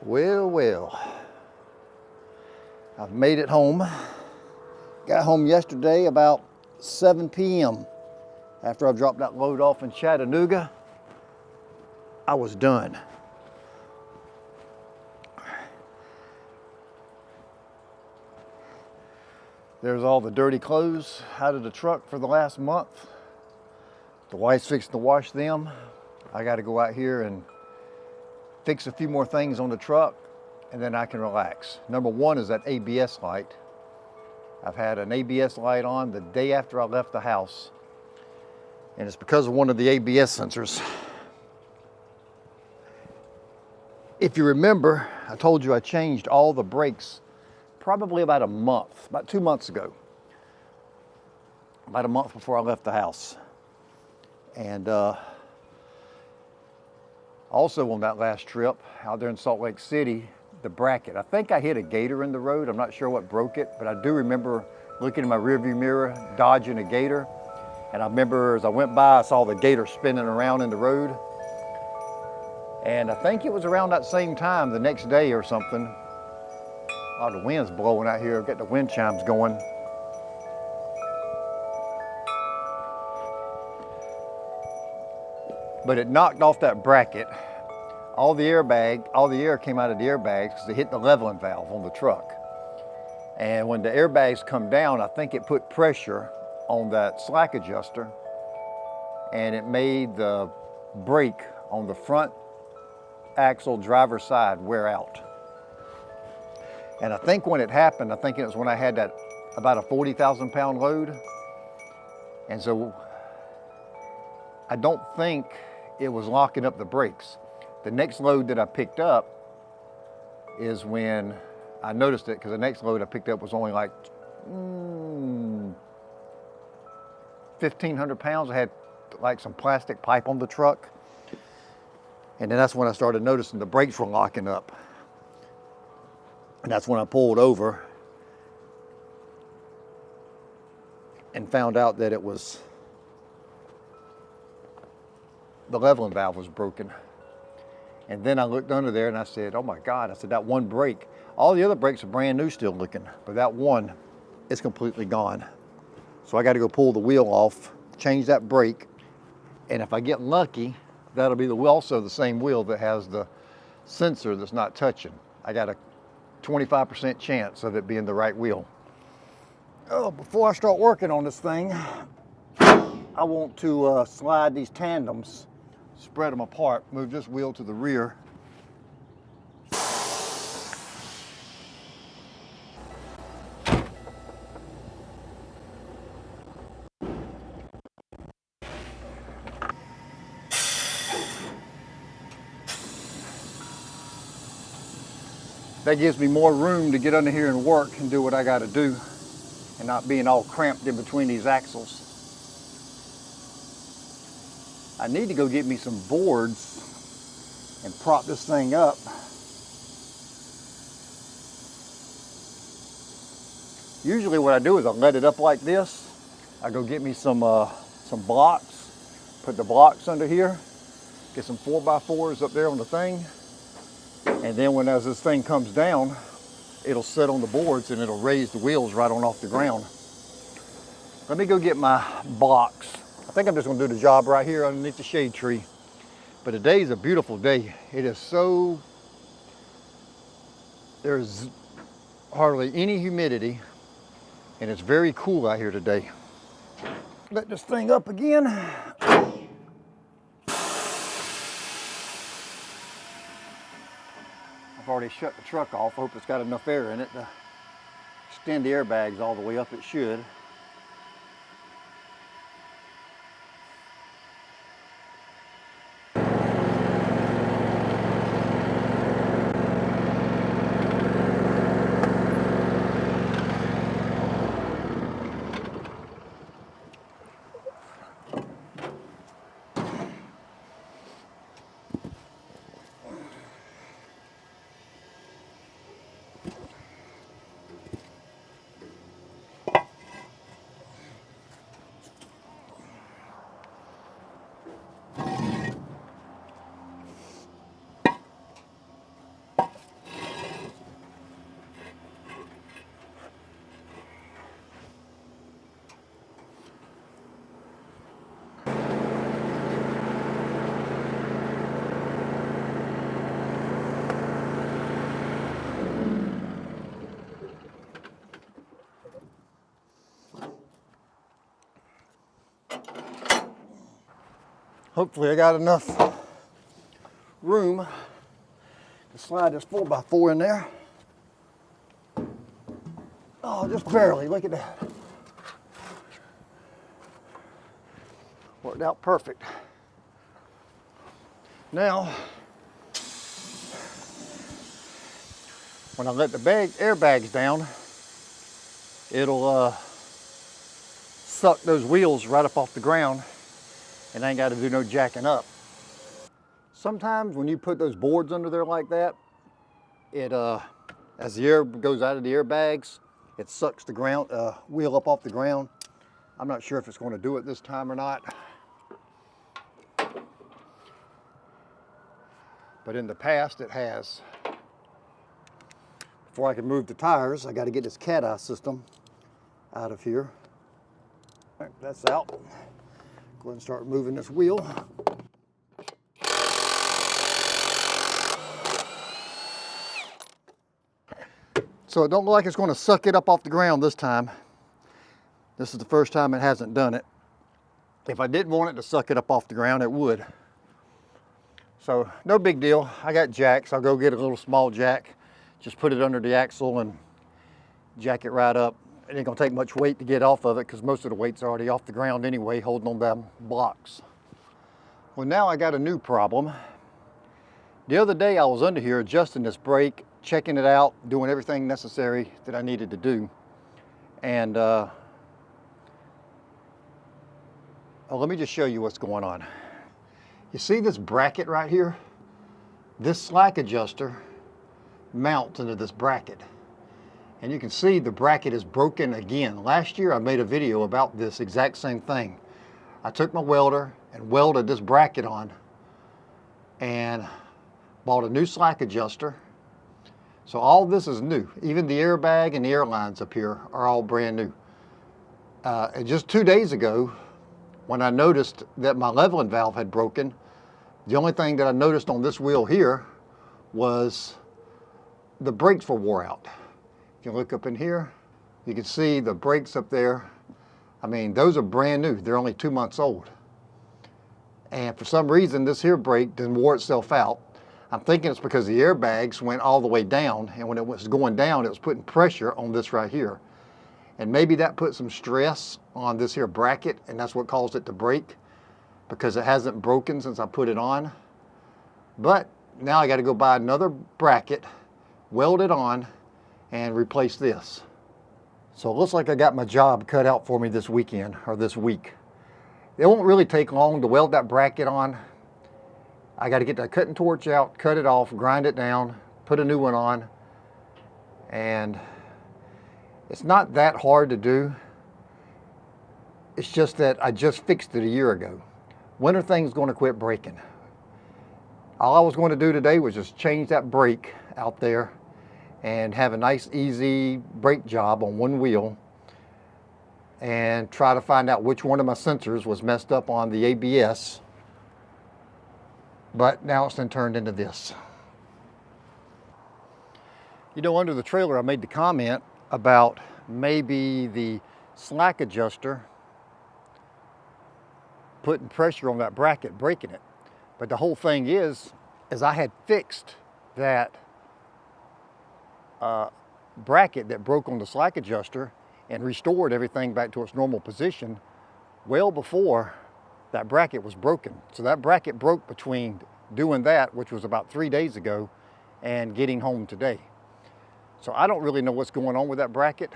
Well, well, I've made it home. Got home yesterday about 7 p.m. After I dropped that load off in Chattanooga. I was done. There's all the dirty clothes out of the truck for the last month. The wife's fixing to wash them. I got to go out here and fix a few more things on the truck, and then I can relax. Number one is that ABS light. I've had an ABS light on the day after I left the house, and it's because of one of the ABS sensors. If you remember, I told you I changed all the brakes probably about 2 months ago. About a month before I left the house. And also on that last trip out there in Salt Lake City, the bracket. I think I hit a gator in the road. I'm not sure what broke it, but I do remember looking in my rearview mirror, dodging a gator. And I remember as I went by, I saw the gator spinning around in the road. And I think it was around that same time, the next day or something. Oh, the wind's blowing out here. I've got the wind chimes going. But it knocked off that bracket. All the air came out of the airbags because they hit the leveling valve on the truck. And when the airbags come down, I think it put pressure on that slack adjuster, and it made the brake on the front axle driver's side wear out. And I think when it happened, I think it was when I had that about a 40,000 pound load. And so I don't think it was locking up the brakes. The next load that I picked up is when I noticed it, because the next load I picked up was only like 1,500 pounds. I had like some plastic pipe on the truck. And then that's when I started noticing the brakes were locking up. And that's when I pulled over and found out that it was the leveling valve was broken. And then I looked under there and I said, oh my God, I said, that one brake. All the other brakes are brand new still looking, but that one is completely gone. So I got to go pull the wheel off, change that brake, and if I get lucky, that'll be also the same wheel that has the sensor that's not touching. I got a 25% chance of it being the right wheel. Oh, before I start working on this thing, I want to slide these tandems, spread them apart, move this wheel to the rear. That gives me more room to get under here and work and do what I got to do, and not being all cramped in between these axles. I need to go get me some boards and prop this thing up. Usually what I do is I let it up like this. I go get me some blocks, put the blocks under here, get some 4x4s up there on the thing, and then as this thing comes down, it'll sit on the boards and it'll raise the wheels right on off the ground. Let me go get my blocks. I think I'm just gonna do the job right here underneath the shade tree. But today's a beautiful day. It is there's hardly any humidity, and it's very cool out here today. Let this thing up again. I've already shut the truck off. I hope it's got enough air in it to extend the airbags all the way up. It should. Hopefully I got enough room to slide this 4x4 in there. Oh, just barely, look at that. Worked out perfect. Now, when I let the airbags down, it'll suck those wheels right up off the ground, and I ain't got to do no jacking up. Sometimes when you put those boards under there like that, it as the air goes out of the airbags, it sucks the ground wheel up off the ground. I'm not sure if it's going to do it this time or not. But in the past it has. Before I can move the tires, I got to get this cat-eye system out of here. All right, that's out. Go ahead and start moving this wheel. So it don't look like it's going to suck it up off the ground this time. This is the first time it hasn't done it. If I didn't want it to suck it up off the ground, it would. So no big deal. I got jacks. I'll go get a little small jack. Just put it under the axle and jack it right up. It ain't gonna take much weight to get off of it because most of the weight's already off the ground anyway, holding on them blocks. Well, now I got a new problem. The other day I was under here adjusting this brake, checking it out, doing everything necessary that I needed to do. And let me just show you what's going on. You see this bracket right here? This slack adjuster mounts into this bracket. And you can see the bracket is broken again. Last year I made a video about this exact same thing. I took my welder and welded this bracket on and bought a new slack adjuster. So all this is new. Even the airbag and the air lines up here are all brand new. And just 2 days ago, when I noticed that my leveling valve had broken, the only thing that I noticed on this wheel here was the brakes were wore out. If you look up in here, you can see the brakes up there. I mean, those are brand new. They're only 2 months old. And for some reason, this here brake didn't wore itself out. I'm thinking it's because the airbags went all the way down, and when it was going down, it was putting pressure on this right here. And maybe that put some stress on this here bracket, and that's what caused it to break, because it hasn't broken since I put it on. But now I got to go buy another bracket, weld it on, and replace this. So it looks like I got my job cut out for me this weekend, or this week. It won't really take long to weld that bracket on. I got to get that cutting torch out, cut it off, grind it down, put a new one on, and it's not that hard to do. It's just that I just fixed it a year ago. When are things going to quit breaking? All I was going to do today was just change that brake out there and have a nice easy brake job on one wheel and try to find out which one of my sensors was messed up on the ABS. But now it's been turned into this. You know, under the trailer I made the comment about maybe the slack adjuster putting pressure on that bracket, breaking it. But the whole thing is I had fixed that bracket that broke on the slack adjuster and restored everything back to its normal position well before that bracket was broken. So that bracket broke between doing that, which was about 3 days ago, and getting home today. So I don't really know what's going on with that bracket.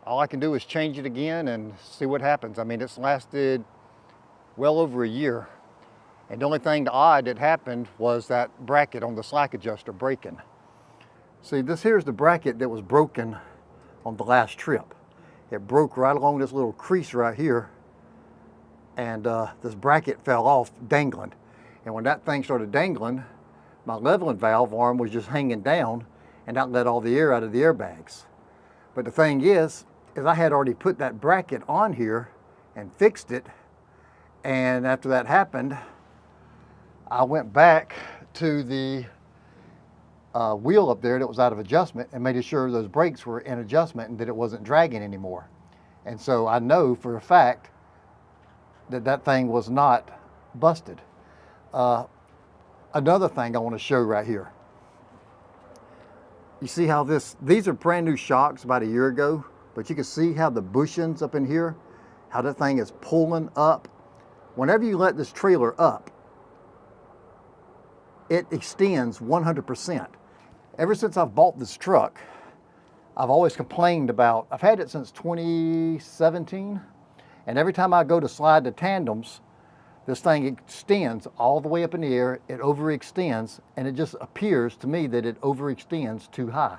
All I can do is change it again and see what happens. I mean, it's lasted well over a year. And the only thing odd that happened was that bracket on the slack adjuster breaking. See, this here's the bracket that was broken on the last trip. It broke right along this little crease right here, and this bracket fell off dangling. And when that thing started dangling, my leveling valve arm was just hanging down, and that let all the air out of the airbags. But the thing is I had already put that bracket on here and fixed it, and after that happened, I went back to the wheel up there that was out of adjustment and made sure those brakes were in adjustment and that it wasn't dragging anymore. And so I know for a fact that that thing was not busted. Another thing I want to show right here. You see how these are brand new shocks about a year ago, but you can see how the bushings up in here, how that thing is pulling up. Whenever you let this trailer up, it extends 100%. Ever since I've bought this truck, I've always complained about, I've had it since 2017, and every time I go to slide the tandems, this thing extends all the way up in the air, it overextends, and it just appears to me that it overextends too high.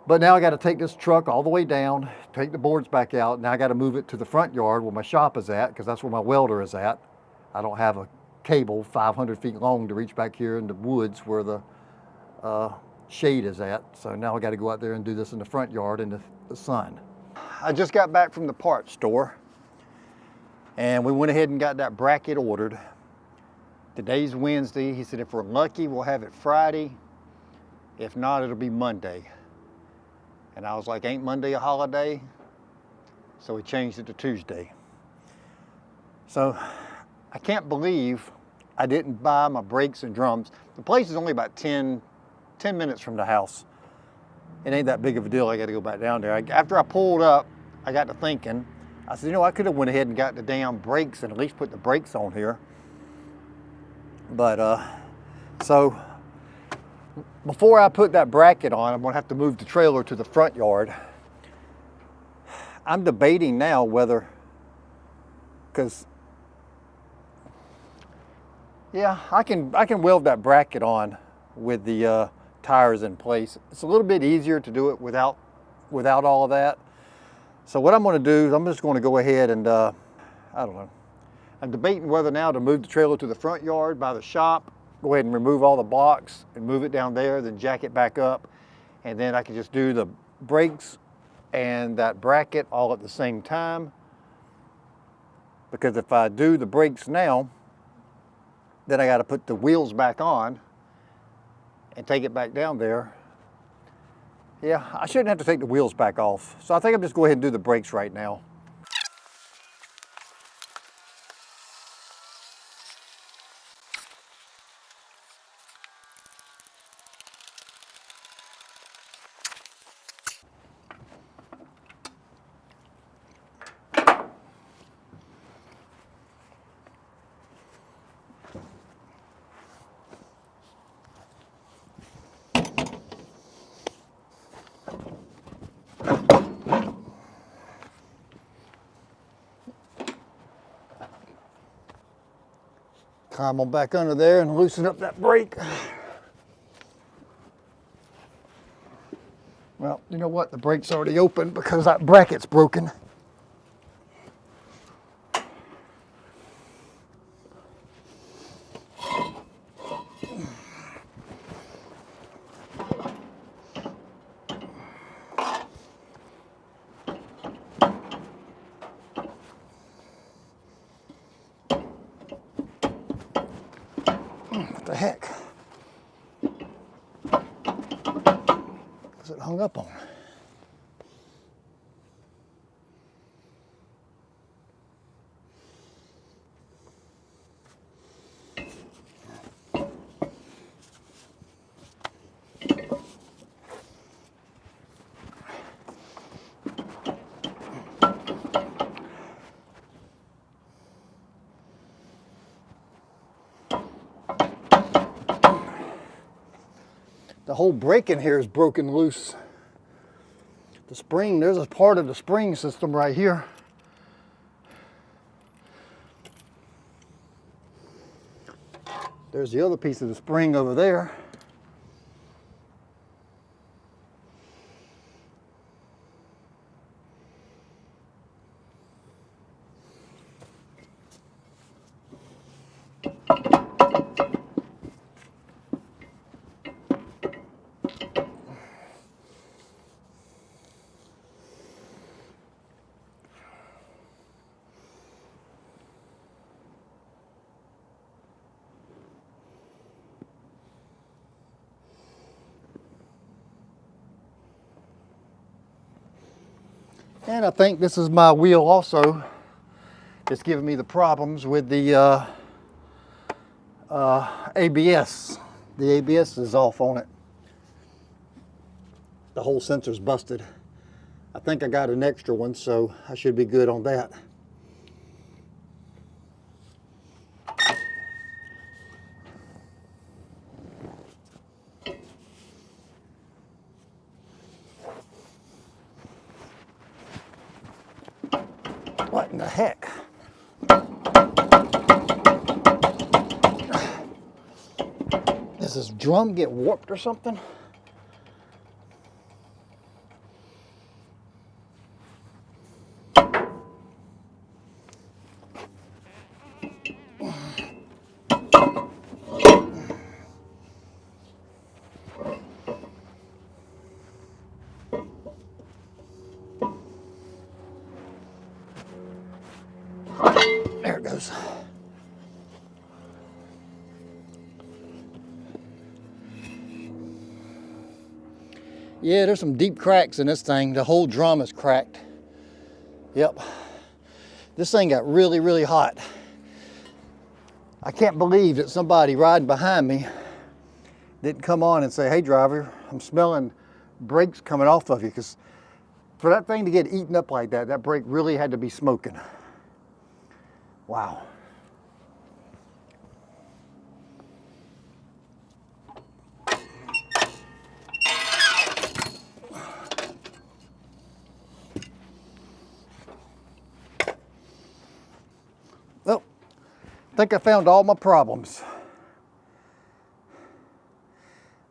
But now I got to take this truck all the way down, take the boards back out. Now I got to move it to the front yard where my shop is at, because that's where my welder is at. I don't have a cable 500 feet long to reach back here in the woods where the shade is at. So now I got to go out there and do this in the front yard in the sun. I just got back from the parts store, and we went ahead and got that bracket ordered. Today's Wednesday. He said if we're lucky, we'll have it Friday. If not, it'll be Monday. And I was like, ain't Monday a holiday? So we changed it to Tuesday. So I can't believe I didn't buy my brakes and drums. The place is only about 10 minutes from the house. It ain't that big of a deal. I got to go back down there. After I pulled up, I got to thinking. I said, you know, I could have went ahead and got the damn brakes and at least put the brakes on here. But so before I put that bracket on, I'm gonna have to move the trailer to the front yard. I'm debating now whether, because yeah, I can weld that bracket on with the tires in place. It's a little bit easier to do it without all of that. So what I'm going to do is I'm just going to go ahead and I don't know. I'm debating whether now to move the trailer to the front yard by the shop, go ahead and remove all the blocks and move it down there, then jack it back up, and then I can just do the brakes and that bracket all at the same time. Because if I do the brakes now, then I got to put the wheels back on and take it back down there. Yeah, I shouldn't have to take the wheels back off. So I think I'm just going to go ahead and do the brakes right now. Climb on back under there and loosen up that brake. Well, you know what? The brake's already open because that bracket's broken. What the heck? What's it hung up on? The whole brake in here is broken loose. The spring, there's a part of the spring system right here. There's the other piece of the spring over there. And I think this is my wheel also. It's giving me the problems with the ABS. The ABS is off on it. The whole sensor's busted. I think I got an extra one, so I should be good on that. What in the heck? Does this drum get warped or something? There it goes. Yeah, there's some deep cracks in this thing. The whole drum is cracked. Yep. This thing got really, really hot. I can't believe that somebody riding behind me didn't come on and say, hey driver, I'm smelling brakes coming off of you, because for that thing to get eaten up like that, that brake really had to be smoking. Wow. Well, I think I found all my problems.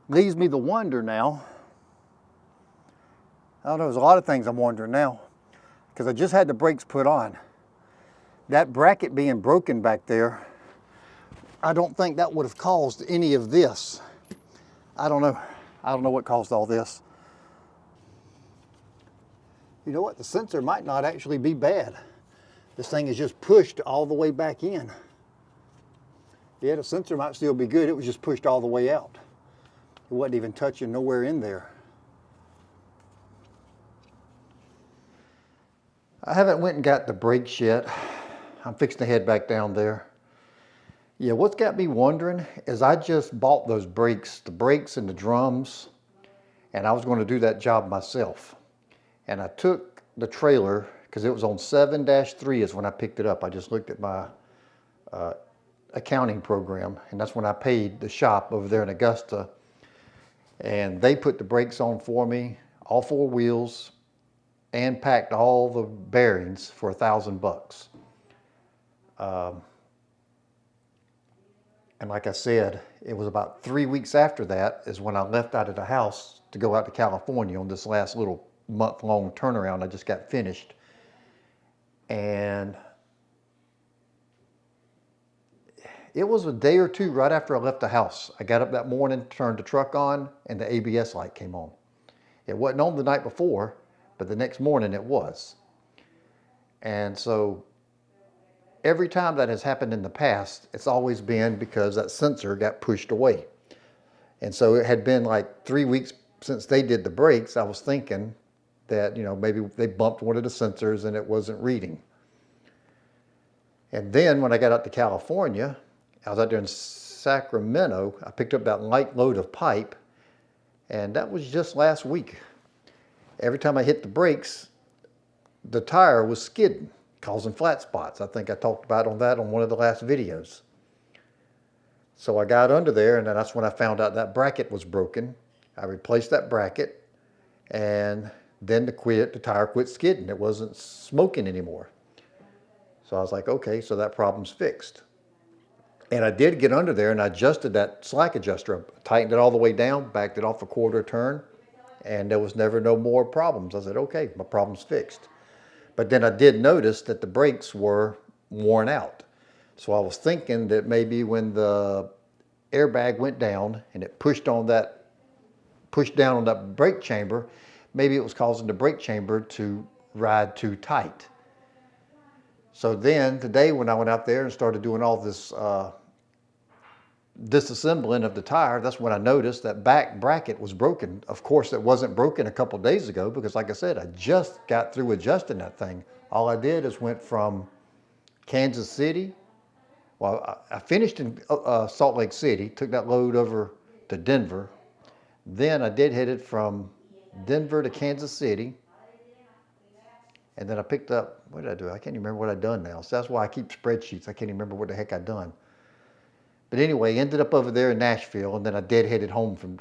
Leaves me to wonder now. I don't know, there's a lot of things I'm wondering now, because I just had the brakes put on. That bracket being broken back there, I don't think that would have caused any of this. I don't know. I don't know what caused all this. You know what? The sensor might not actually be bad. This thing is just pushed all the way back in. Yeah, the sensor might still be good. It was just pushed all the way out. It wasn't even touching nowhere in there. I haven't went and got the brakes yet. I'm fixing to head back down there. Yeah, what's got me wondering is I just bought those brakes, the brakes and the drums, and I was going to do that job myself. And I took the trailer, because it was on 7-3 is when I picked it up. I just looked at my accounting program, and that's when I paid the shop over there in Augusta. And they put the brakes on for me, all 4 wheels, and packed all the bearings for $1,000. And like I said, it was about 3 weeks after that is when I left out of the house to go out to California on this last little month-long turnaround I just got finished. And it was a day or two right after I left the house. I got up that morning, turned the truck on, and the ABS light came on. It wasn't on the night before, but the next morning it was. And so every time that has happened in the past, it's always been because that sensor got pushed away. And so it had been like 3 weeks since they did the brakes. I was thinking that, you know, maybe they bumped one of the sensors and it wasn't reading. And then when I got out to California, I was out there in Sacramento, I picked up that light load of pipe, and that was just last week. Every time I hit the brakes, the tire was skidding, causing flat spots. I think I talked about that on one of the last videos. So I got under there, and then that's when I found out that bracket was broken. I replaced that bracket, and then the tire quit skidding. It wasn't smoking anymore. So I was like, okay, so that problem's fixed. And I did get under there and I adjusted that slack adjuster. I tightened it all the way down, backed it off a quarter turn, and there was never no more problems. I said, okay, my problem's fixed. But then I did notice that the brakes were worn out. So I was thinking that maybe when the airbag went down and it pushed down on that brake chamber, maybe it was causing the brake chamber to ride too tight. So then today when I went out there and started doing all this disassembling of the tire, that's when I noticed that back bracket was broken. Of course, it wasn't broken a couple days ago because, like I said, I just got through adjusting that thing. All I did is went from Kansas City Well, I finished in Salt Lake City, took that load over to Denver. Then I deadheaded from Denver to Kansas City. And then I picked up, what did I do? I can't even remember what I'd done now. So that's why I keep spreadsheets. I can't even remember what the heck I'd done. But anyway, ended up over there in Nashville, and then I deadheaded home from,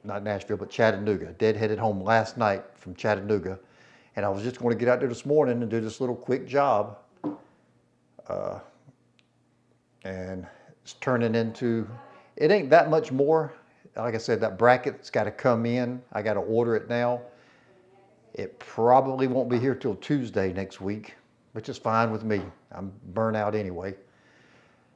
not Nashville, but Chattanooga. Deadheaded home last night from Chattanooga. And I was just going to get out there this morning and do this little quick job. And it's turning into, it ain't that much more. Like I said, that bracket's got to come in. I got to order it now. It probably won't be here till Tuesday next week, which is fine with me. I'm burnt out anyway.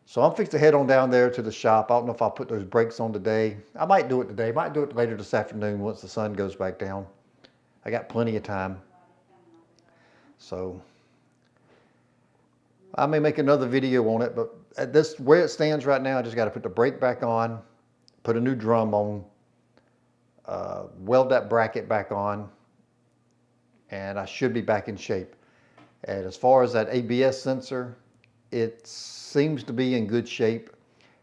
So I'm fixing to head on down there to the shop. I don't know if I'll put those brakes on today. I might do it today. Might do it later this afternoon once the sun goes back down. I got plenty of time. So I may make another video on it, but at this, where it stands right now, I just got to put the brake back on, put a new drum on, weld that bracket back on, and I should be back in shape. And as far as that ABS sensor, it seems to be in good shape.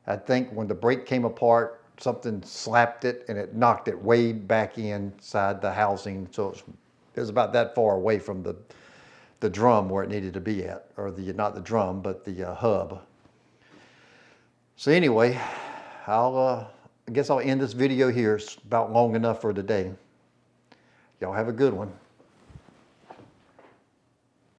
I think when the brake came apart, something slapped it and it knocked it way back inside the housing. So it was about that far away from the drum where it needed to be at, or not the drum, but the hub. So anyway, I guess I'll end this video here. It's about long enough for today. Y'all have a good one.